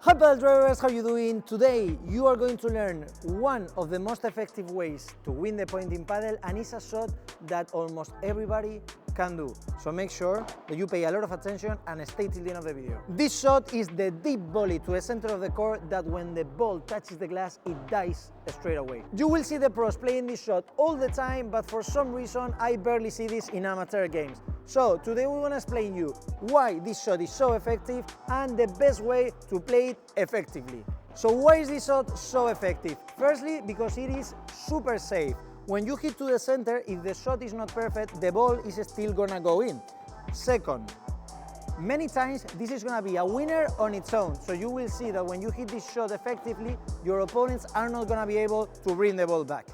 Hi Padel drivers, how are you doing? Today you are going to learn one of the most effective ways to win the point in Padel, and it's a shot that almost everybody can do. So make sure that you pay a lot of attention and stay till the end of the video. This shot is the deep volley to the center of the court that when the ball touches the glass, it dies straight away. You will see the pros playing this shot all the time, but for some reason I barely see this in amateur games. So today we want to explain you why this shot is so effective and the best way to play it effectively. So why is this shot so effective? Firstly, because it is super safe. When you hit to the center, if the shot is not perfect, the ball is still gonna go in. Second, many times this is gonna be a winner on its own. So you will see that when you hit this shot effectively, your opponents are not gonna be able to bring the ball back.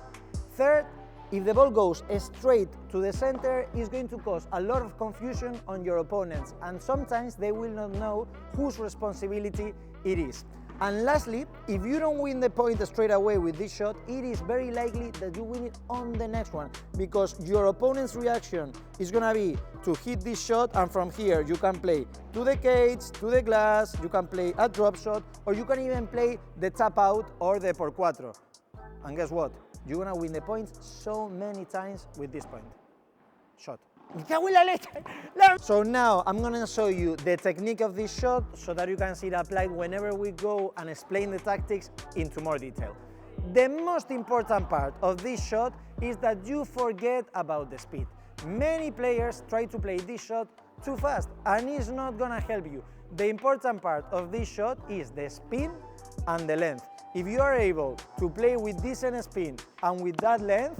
Third, if the ball goes straight to the center, it's going to cause a lot of confusion on your opponents, and sometimes they will not know whose responsibility it is. And lastly, if you don't win the point straight away with this shot, it is very likely that you win it on the next one, because your opponent's reaction is gonna be to hit this shot, and from here you can play to the cage, to the glass, you can play a drop shot, or you can even play the tap out or the por cuatro. And guess what? You're gonna win the points so many times with this point. Shot. So now I'm gonna show you the technique of this shot so that you can see it applied whenever we go and explain the tactics into more detail. The most important part of this shot is that you forget about the speed. Many players try to play this shot too fast, and it's not gonna help you. The important part of this shot is the spin and the length. If you are able to play with decent spin and with that length,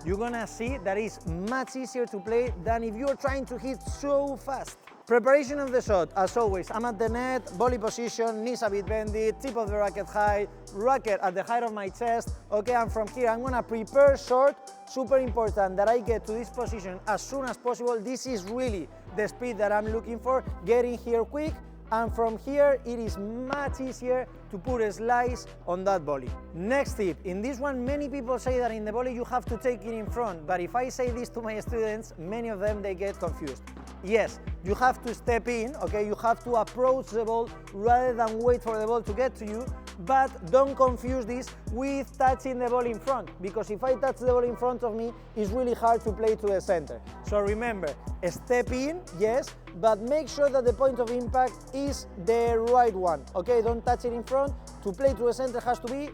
you're gonna see that it's much easier to play than if you're trying to hit so fast. Preparation of the shot, as always, I'm at the net, volley position, knees a bit bendy, tip of the racket high, racket at the height of my chest, okay, and from here I'm gonna prepare short. Super important that I get to this position as soon as possible. This is really the speed that I'm looking for, getting here quick, and from here it is much easier to put a slice on that volley. Next tip, in this one many people say that in the volley you have to take it in front, but if I say this to my students, many of them they get confused. Yes, you have to step in, okay, you have to approach the ball rather than wait for the ball to get to you, but don't confuse this with touching the ball in front, because if I touch the ball in front of me, it's really hard to play to the center. So remember, step in, yes, but make sure that the point of impact is the right one, okay? Don't touch it in front. To play to the center has to be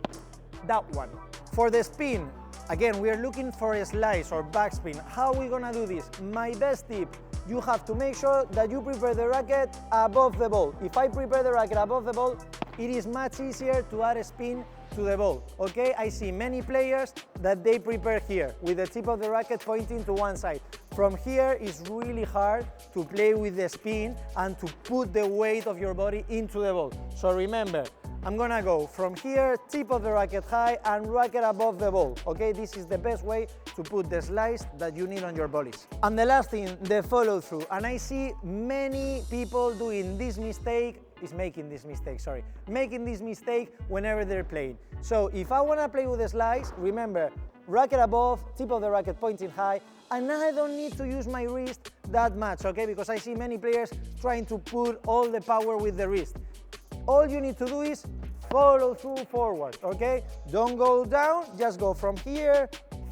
that one. For the spin, again, we are looking for a slice or backspin. How are we gonna do this? My best tip, you have to make sure that you prepare the racket above the ball. If I prepare the racket above the ball, it is much easier to add a spin to the ball, okay? I see many players that they prepare here with the tip of the racket pointing to one side. From here, it's really hard to play with the spin and to put the weight of your body into the ball. So remember, I'm gonna go from here, tip of the racket high and racket above the ball, okay? This is the best way to put the slice that you need on your volleys. And the last thing, the follow through. And I see many people doing this mistake, making this mistake whenever they're playing. So if I wanna play with a slice, remember, racket above, tip of the racket pointing high, and I don't need to use my wrist that much, okay? Because I see many players trying to put all the power with the wrist. All you need to do is follow through forward, okay? Don't go down, just go from here,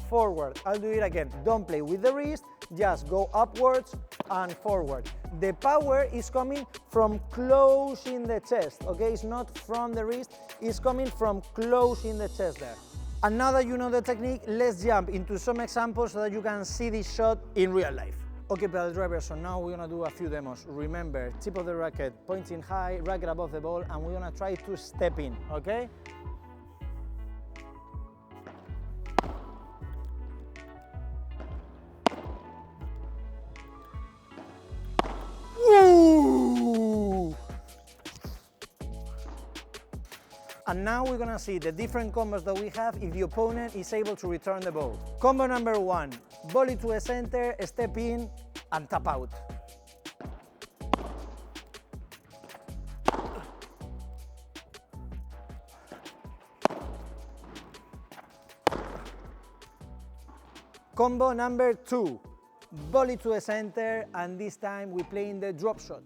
forward. I'll do it again. Don't play with the wrist, just go upwards and forward. The power is coming from close in the chest, okay? It's not from the wrist, it's coming from close in the chest there. And now that you know the technique, let's jump into some examples so that you can see this shot in real life. Okay, Padel drivers, so now we're gonna do a few demos. Remember, tip of the racket pointing high, racket above the ball, and we're gonna try to step in, okay? Woo! And now we're gonna see the different combos that we have if the opponent is able to return the ball. Combo number one, volley to the center, step in, and tap out. Combo number two, volley to the center, and this time we're playing the drop shot.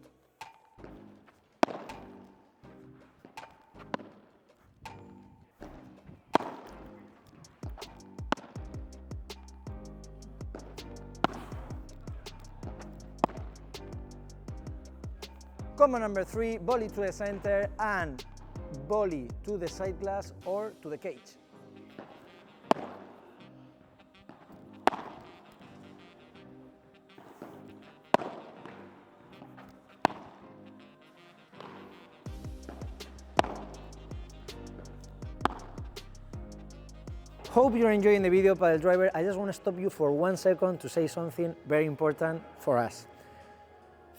Combo number 3, volley to the center and volley to the side glass or to the cage. Hope you're enjoying the video, Padel Driver. I just want to stop you for 1 second to say something very important for us.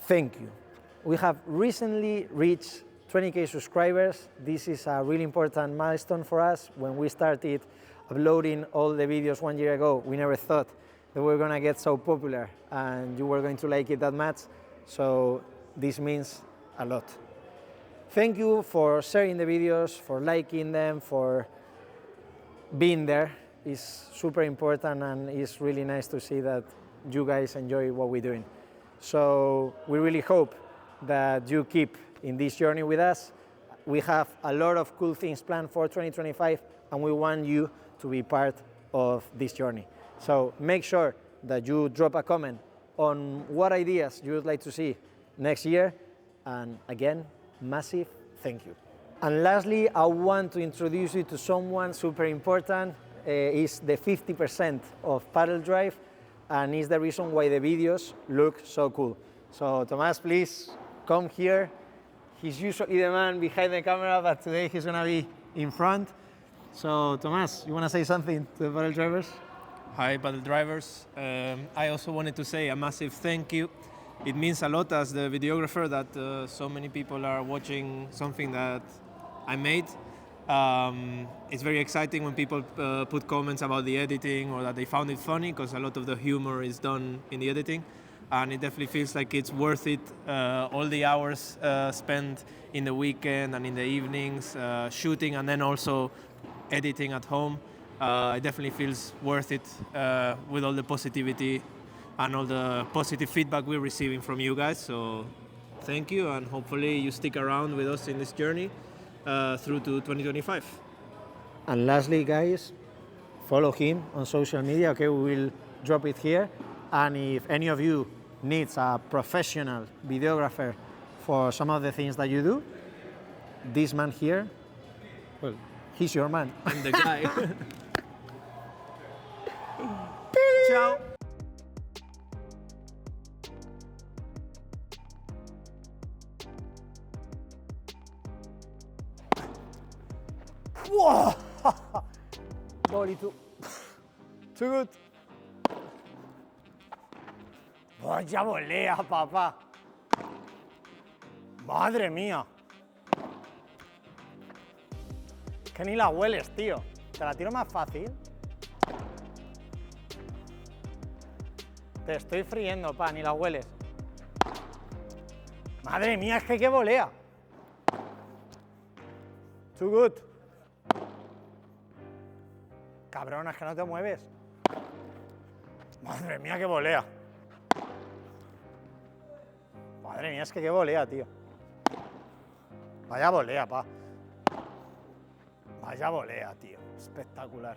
Thank you. We have recently reached 20K subscribers. This is a really important milestone for us. When we started uploading all the videos 1 year ago, we never thought that we were going to get so popular and you were going to like it that much. So this means a lot. Thank you for sharing the videos, for liking them, for being there. Is super important, and it's really nice to see that you guys enjoy what we're doing. So we really hope that you keep in this journey with us. We have a lot of cool things planned for 2025, and we want you to be part of this journey. So make sure that you drop a comment on what ideas you would like to see next year. And again, massive thank you. And lastly, I want to introduce you to someone super important. Is the 50% of Padel Drive, and is the reason why the videos look so cool. So Tomás, please come here. He's usually the man behind the camera, but today he's gonna be in front. So Tomás, you wanna say something to the Padel Drivers? Hi, Padel Drivers. I also wanted to say a massive thank you. It means a lot as the videographer that so many people are watching something that I made. It's very exciting when people put comments about the editing or that they found it funny, because a lot of the humor is done in the editing, and it definitely feels like it's worth it. All the hours spent in the weekend and in the evenings shooting and then also editing at home. It definitely feels worth it with all the positivity and all the positive feedback we're receiving from you guys. So thank you, and hopefully you stick around with us in this journey through to 2025. And lastly, guys, follow him on social media. Okay, we will drop it here. And if any of you needs a professional videographer for some of the things that you do, this man here, well, he's your man. I'm the guy. Ciao. Whoa! Volley too good. Vaya volea, papá. Madre mía. Que ni la hueles, tío. Te la tiro más fácil. Te estoy friendo, pa, ni la hueles. Madre mía, es que qué volea. Too good. Cabrón, es que no te mueves. Madre mía, qué volea. Madre mía, es que qué volea, tío. Vaya volea, pa. Vaya volea, tío. Espectacular.